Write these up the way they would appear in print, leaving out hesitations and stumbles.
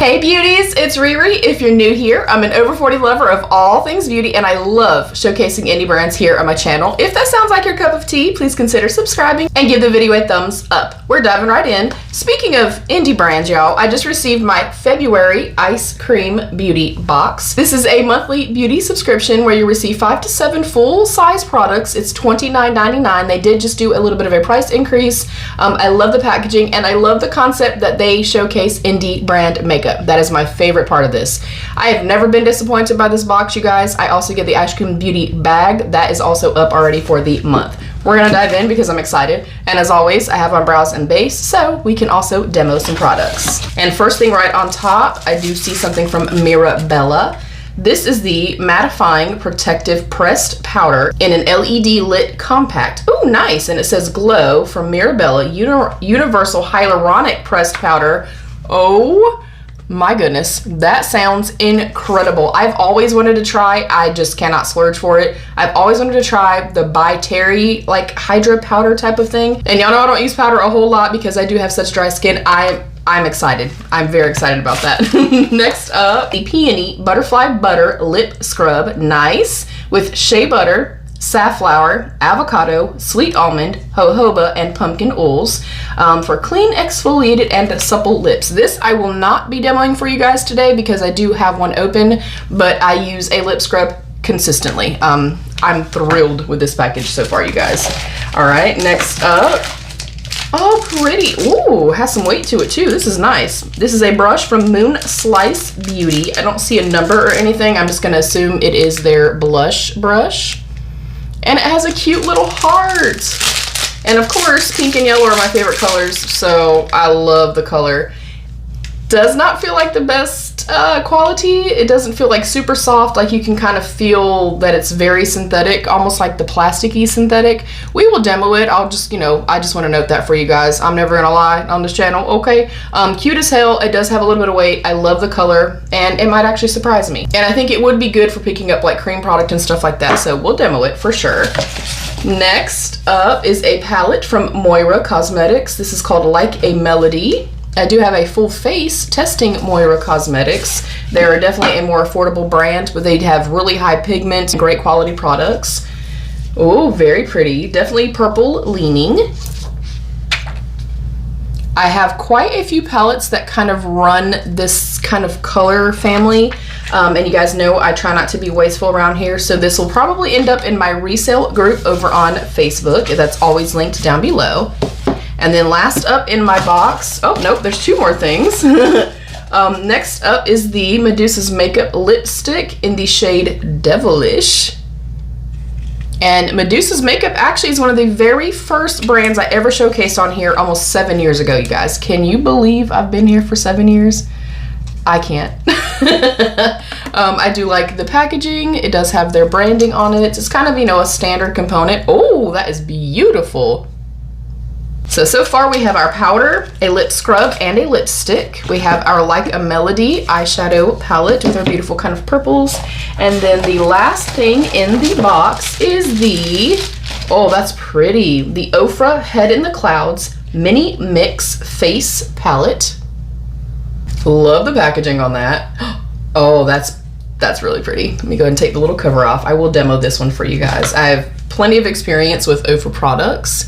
Hey beauties, it's Riri. If you're new here, I'm an over 40 lover of all things beauty and I love showcasing indie brands here on my channel. If that sounds like your cup of tea, please consider subscribing and give the video a thumbs up. We're diving right in. Speaking of indie brands, y'all, I just received my February Ice Cream Beauty box. This is a monthly beauty subscription where you receive 5 to 7 full-size products. It's $29.99. They did just do a little bit of a price increase. I love the packaging and I love the concept that they showcase indie brand makeup. That is my favorite part of this. I have never been disappointed by this box, you guys. I also get the Ice Cream Beauty bag. That is also up already for the month. We're gonna dive in because I'm excited. And as always, I have on brows and base, so we can also demo some products. And first thing right on top, I do see something from Mirabella. This is the mattifying protective pressed powder in an LED lit compact. Ooh, nice. And it says Glow from Mirabella Universal Hyaluronic Pressed Powder. Oh my goodness, that sounds incredible. I've always wanted to try, I just cannot splurge for it. I've always wanted to try the By Terry like hydra powder type of thing. And y'all know I don't use powder a whole lot because I do have such dry skin. I'm excited. I'm very excited about that. Next up, the Peony Butterfly Butter Lip Scrub. Nice. With shea butter, safflower, avocado, sweet almond, jojoba, and pumpkin oils for clean, exfoliated, and supple lips. This I will not be demoing for you guys today because I do have one open, but I use a lip scrub consistently. I'm thrilled with this package so far, you guys. All right, next up. Oh, pretty. Ooh, has some weight to it too. This is nice. This is a brush from Moon Slice Beauty. I don't see a number or anything. I'm just gonna assume it is their blush brush. And it has a cute little heart. And of course, pink and yellow are my favorite colors, so I love the color. Does not feel like the best quality. It doesn't feel like super soft, like you can kind of feel that it's very synthetic, almost like the plasticky synthetic. We will demo it. I'll just, I just want to note that for you guys. I'm never gonna lie on this channel, okay? Cute as hell. It does have a little bit of weight. I love the color, and it might actually surprise me. And I think it would be good for picking up like cream product and stuff like that, so we'll demo it for sure. Next up is a palette from Moira Cosmetics. This is called Like a Melody. I do have a full face testing Moira Cosmetics. They're definitely a more affordable brand, but they have really high pigment and great quality products. Oh, very pretty. Definitely purple leaning. I have quite a few palettes that kind of run this kind of color family. And you guys know I try not to be wasteful around here, so this will probably end up in my resale group over on Facebook. That's always linked down below. And then last up in my box, oh nope, there's 2 more things. Next up is the Medusa's Makeup Lipstick in the shade Devilish. And Medusa's Makeup actually is one of the very first brands I ever showcased on here almost 7 years ago, you guys. Can you believe I've been here for 7 years? I can't. I do like the packaging. It does have their branding on it. It's kind of, a standard component. Oh, that is beautiful. So far we have our powder, a lip scrub, and a lipstick. We have our Like a Melody eyeshadow palette with our beautiful kind of purples. And then the last thing in the box is the, oh, that's pretty, the Ofra Head in the Clouds Mini Mix Face Palette. Love the packaging on that. Oh, that's really pretty. Let me go ahead and take the little cover off. I will demo this one for you guys. I have plenty of experience with Ofra products.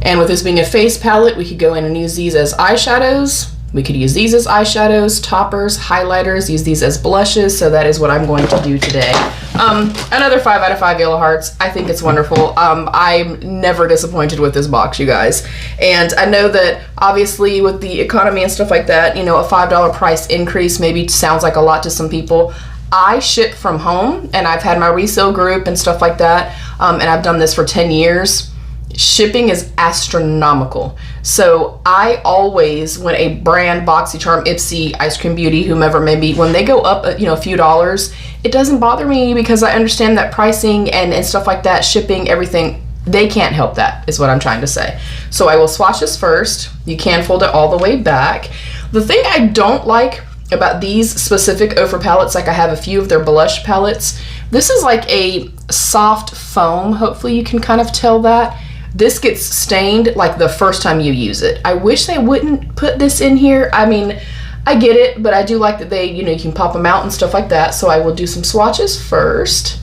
And with this being a face palette, we could go in and use these as eyeshadows. We could use these as eyeshadows, toppers, highlighters, use these as blushes. So that is what I'm going to do today. Another 5 out of 5 yellow hearts. I think it's wonderful. I'm never disappointed with this box, you guys. And I know that obviously with the economy and stuff like that, a $5 price increase maybe sounds like a lot to some people. I ship from home and I've had my resale group and stuff like that. And I've done this for 10 years. Shipping is astronomical. So I always, when a brand, BoxyCharm, IPSY, Ice Cream Beauty, whomever it may be, when they go up a few dollars, it doesn't bother me because I understand that pricing and stuff like that, shipping, everything, they can't help that, is what I'm trying to say. So I will swatch this first. You can fold it all the way back. The thing I don't like about these specific Ofra palettes, like I have a few of their blush palettes, this is like a soft foam. Hopefully you can kind of tell that. This gets stained like the first time you use it. I wish they wouldn't put this in here. I mean, I get it, but I do like that they, you know, you can pop them out and stuff like that. So I will do some swatches first.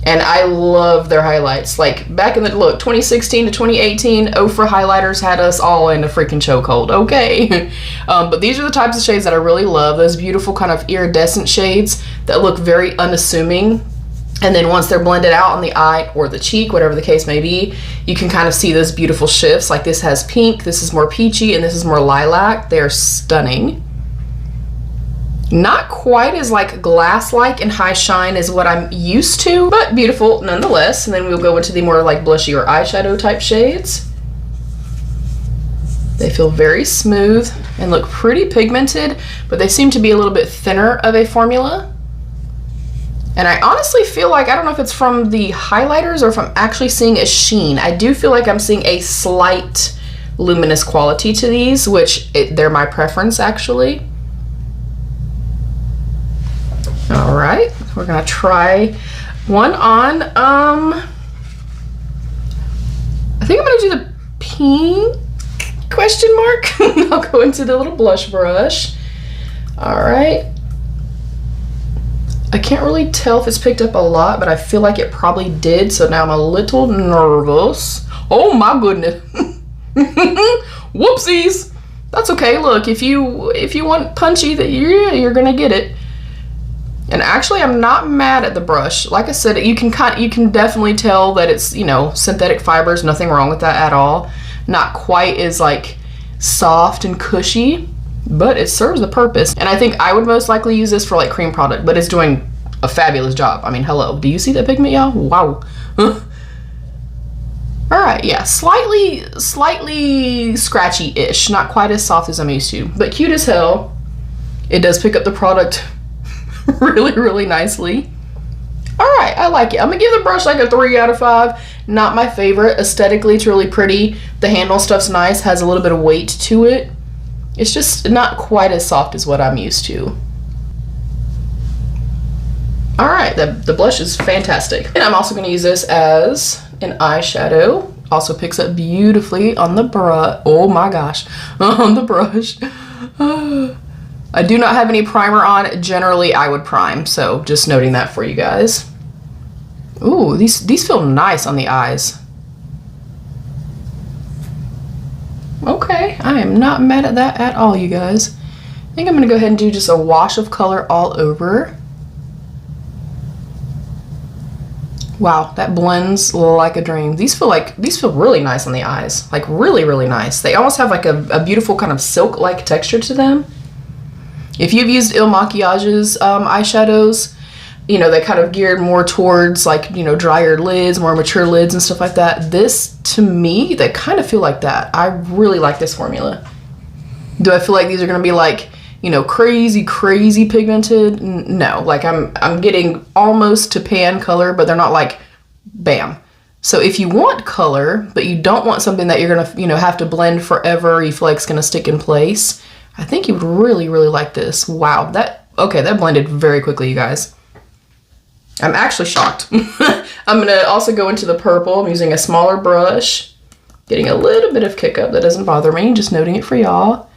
And I love their highlights. Like back in the, look, 2016 to 2018, Ofra highlighters had us all in a freaking chokehold, okay? But these are the types of shades that I really love. Those beautiful kind of iridescent shades that look very unassuming. And then once they're blended out on the eye or the cheek, whatever the case may be, you can kind of see those beautiful shifts. Like this has pink, this is more peachy, and this is more lilac. They're stunning. Not quite as like glass-like and high shine as what I'm used to, but beautiful nonetheless. And then we'll go into the more like blushy or eyeshadow type shades. They feel very smooth and look pretty pigmented, but they seem to be a little bit thinner of a formula. And I honestly feel like, I don't know if it's from the highlighters or if I'm actually seeing a sheen. I do feel like I'm seeing a slight luminous quality to these, which they're my preference actually. All right, we're gonna try one on, I think I'm gonna do the pink question mark. I'll go into the little blush brush. All right. I can't really tell if it's picked up a lot, but I feel like it probably did, so now I'm a little nervous. Oh my goodness. Whoopsies. That's okay. Look, if you want punchy, that you're gonna get it. And actually, I'm not mad at the brush. Like I said, you can definitely tell that it's, you know, synthetic fibers. Nothing wrong with that at all. Not quite as like soft and cushy, but it serves the purpose. And I think I would most likely use this for like cream product, but it's doing a fabulous job. I mean, hello. Do you see that pigment, y'all? Wow. All right, yeah, slightly scratchy-ish. Not quite as soft as I'm used to, but cute as hell. It does pick up the product really nicely. All right, I like it. I'm gonna give the brush like a 3 out of 5. Not my favorite. Aesthetically, it's really pretty. The handle stuff's nice, has a little bit of weight to it. It's just not quite as soft as what I'm used to. All right, the blush is fantastic. And I'm also gonna use this as an eyeshadow. Also picks up beautifully on the brush. Oh my gosh, on the brush. I do not have any primer on. Generally, I would prime, so just noting that for you guys. Ooh, these feel nice on the eyes. Okay, I am not mad at that at all, you guys. I think I'm gonna go ahead and do just a wash of color all over. Wow, that blends like a dream. These feel really nice on the eyes, like really nice. They almost have like a beautiful kind of silk-like texture to them. If you've used Il Makiage's eyeshadows, you know, they kind of geared more towards like, you know, drier lids, more mature lids and stuff like that. This, to me, they kind of feel like that. I really like this formula. Do I feel like these are gonna be like, you know, crazy pigmented? No, like I'm getting almost to pan color, but they're not like bam. So if you want color, but you don't want something that you're gonna, you know, have to blend forever, you feel like it's gonna stick in place, I think you would really like this. Wow, that blended very quickly, you guys. I'm actually shocked. I'm gonna also go into the purple. I'm using a smaller brush, getting a little bit of kick up. That doesn't bother me, just noting it for y'all.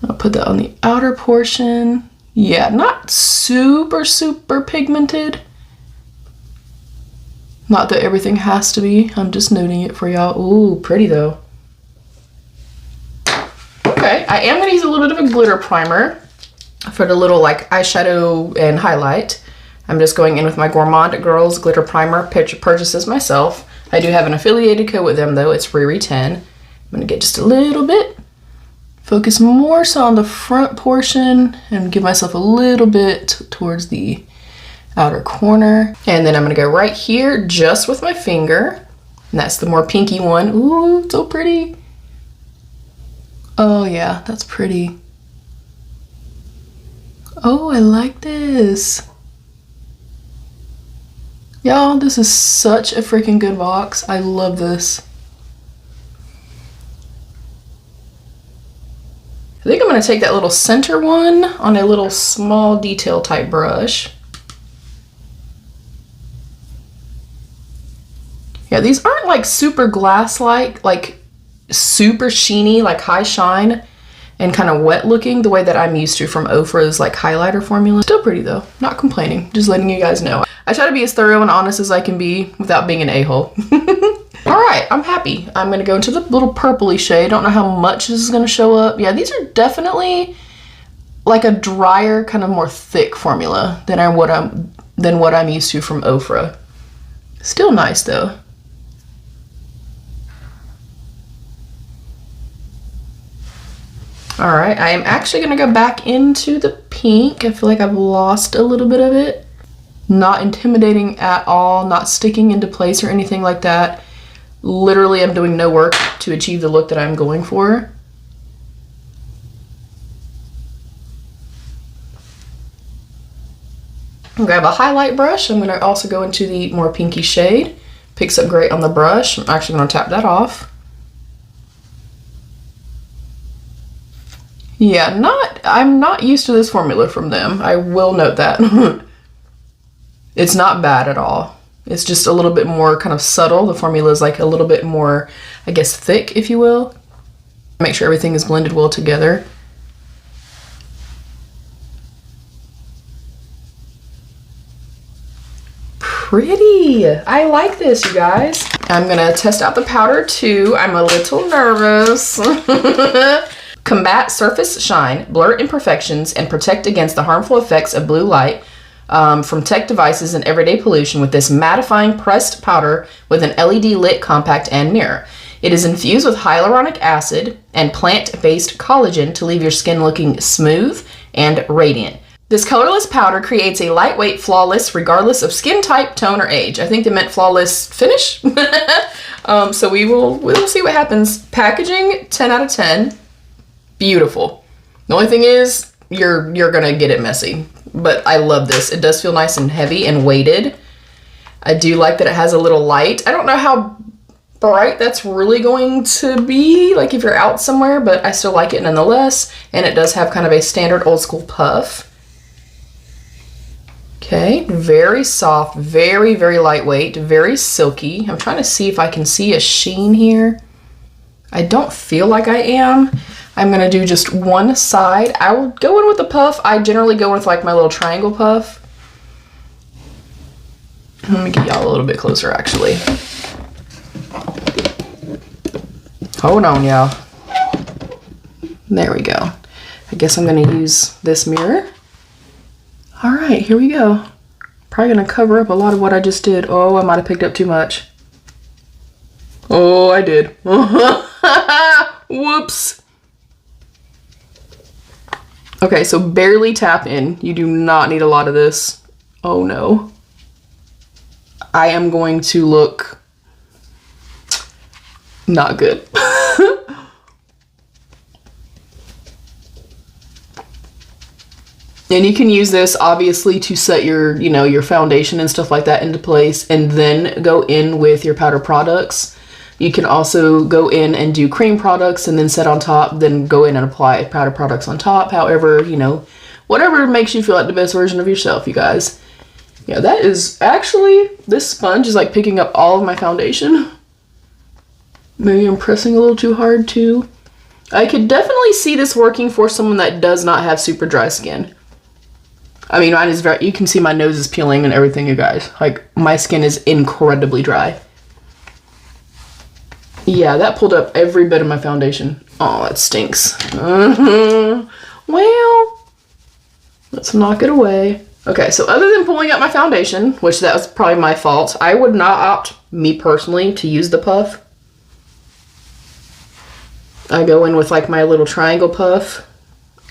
I'll put that on the outer portion. Yeah, not super pigmented. Not that everything has to be. I'm just noting it for y'all. Ooh, pretty though. Okay, I am gonna use a little bit of a glitter primer for the little like eyeshadow and highlight. I'm just going in with my Gourmande Girls Glitter Primer. Purchases myself. I do have an affiliated code with them though. It's RERE10. I'm gonna get just a little bit. Focus more so on the front portion and give myself a little bit towards the outer corner. And then I'm gonna go right here just with my finger. And that's the more pinky one. Ooh, so pretty. Oh yeah, that's pretty. Oh, I like this. Y'all, this is such a freaking good box. I love this. I think I'm gonna take that little center one on a little small detail type brush. Yeah, these aren't like super glass-like, like super sheeny, like high shine. and kind of wet looking, the way that I'm used to from Ofra's like highlighter formula. Still pretty though, not complaining, just letting you guys know. I try to be as thorough and honest as I can be without being an a-hole. All right, I'm happy. I'm gonna go into the little purpley shade. I don't know how much this is gonna show up. Yeah, these are definitely like a drier, kind of more thick formula than what I'm used to from Ofra. Still nice though. All right, I am actually gonna go back into the pink. I feel like I've lost a little bit of it. Not intimidating at all, not sticking into place or anything like that. Literally, I'm doing no work to achieve the look that I'm going for. I'll grab a highlight brush. I'm gonna also go into the more pinky shade. Picks up great on the brush. I'm actually gonna tap that off. Yeah, I'm not used to this formula from them. I will note that. It's not bad at all. It's just a little bit more kind of subtle. The formula is like a little bit more, I guess, thick, if you will. Make sure everything is blended well together. Pretty. I like this, you guys. I'm gonna test out the powder too. I'm a little nervous. Combat surface shine, blur imperfections, and protect against the harmful effects of blue light from tech devices and everyday pollution with this mattifying pressed powder with an LED lit compact and mirror. It is infused with hyaluronic acid and plant-based collagen to leave your skin looking smooth and radiant. This colorless powder creates a lightweight, flawless, regardless of skin type, tone, or age. I think they meant flawless finish. So we'll see what happens. Packaging, 10 out of 10. Beautiful. The only thing is, you're gonna get it messy. But I love this. It does feel nice and heavy and weighted. I do like that it has a little light. I don't know how bright that's really going to be, like if you're out somewhere, but I still like it nonetheless. And it does have kind of a standard old school puff. Okay, very soft, very, very lightweight, very silky. I'm trying to see if I can see a sheen here. I don't feel like I am. I'm gonna do just one side. I will go in with the puff. I generally go with like my little triangle puff. Let me get y'all a little bit closer actually. Hold on, y'all. There we go. I guess I'm gonna use this mirror. All right, here we go. Probably gonna cover up a lot of what I just did. Oh, I might have picked up too much. Oh, I did. Whoops. Okay, so barely tap in. You do not need a lot of this. Oh no. I am going to look not good. And you can use this obviously to set your, your foundation and stuff like that into place and then go in with your powder products. You can also go in and do cream products and then set on top, then go in and apply powder products on top. However, whatever makes you feel like the best version of yourself, you guys. Yeah, that is actually, this sponge is like picking up all of my foundation. Maybe I'm pressing a little too hard too. I could definitely see this working for someone that does not have super dry skin. I mean, mine is very, you can see my nose is peeling and everything, you guys. Like, my skin is incredibly dry. Yeah, that pulled up every bit of my foundation. Oh, that stinks. Well, let's knock it away. Okay, so other than pulling up my foundation, which that was probably my fault, I would not opt, me personally, to use the puff. I go in with like my little triangle puff,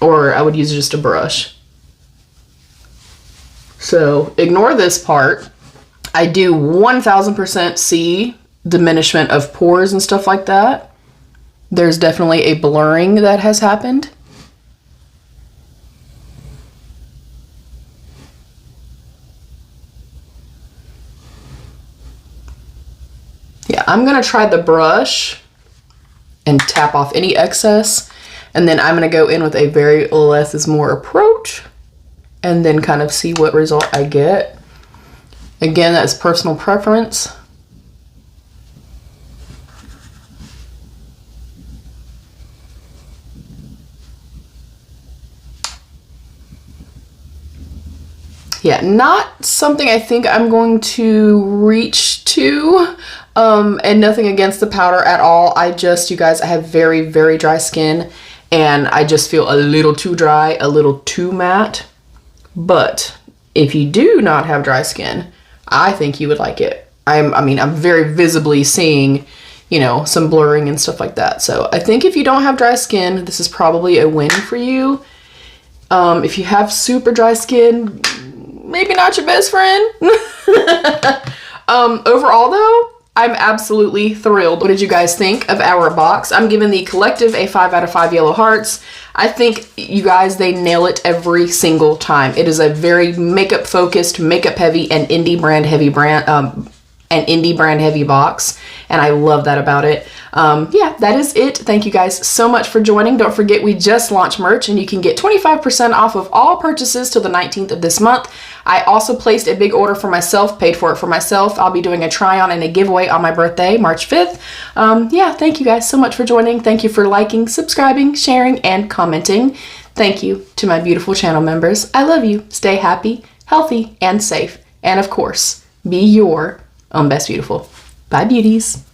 or I would use just a brush. So ignore this part. I do 1000% see diminishment of pores and stuff like that. There's definitely a blurring that has happened. Yeah, I'm gonna try the brush and tap off any excess, and then I'm gonna go in with a very less is more approach and then kind of see what result I get. Again, that's personal preference. Yeah, not something I think I'm going to reach to. And nothing against the powder at all. You guys, I have very, very dry skin, and I just feel a little too dry, a little too matte. But if you do not have dry skin, I think you would like it. I mean, I'm very visibly seeing, you know, some blurring and stuff like that. So I think if you don't have dry skin, this is probably a win for you. If you have super dry skin, maybe not your best friend. Overall though, I'm absolutely thrilled. What did you guys think of our box? I'm giving the collective a 5 out of 5 yellow hearts. I think you guys, they nail it every single time. It is a very makeup focused, makeup heavy, and indie brand heavy box, and I love that about it. Yeah, that is it. Thank you guys so much for joining. Don't forget, we just launched merch, and you can get 25% off of all purchases till the 19th of this month. I also placed a big order for myself, paid for it for myself. I'll be doing a try on and a giveaway on my birthday, March 5th. Yeah, thank you guys so much for joining. Thank you for liking, subscribing, sharing, and commenting. Thank you to my beautiful channel members. I love you. Stay happy, healthy, and safe. And of course, be your own best beautiful. Bye, beauties.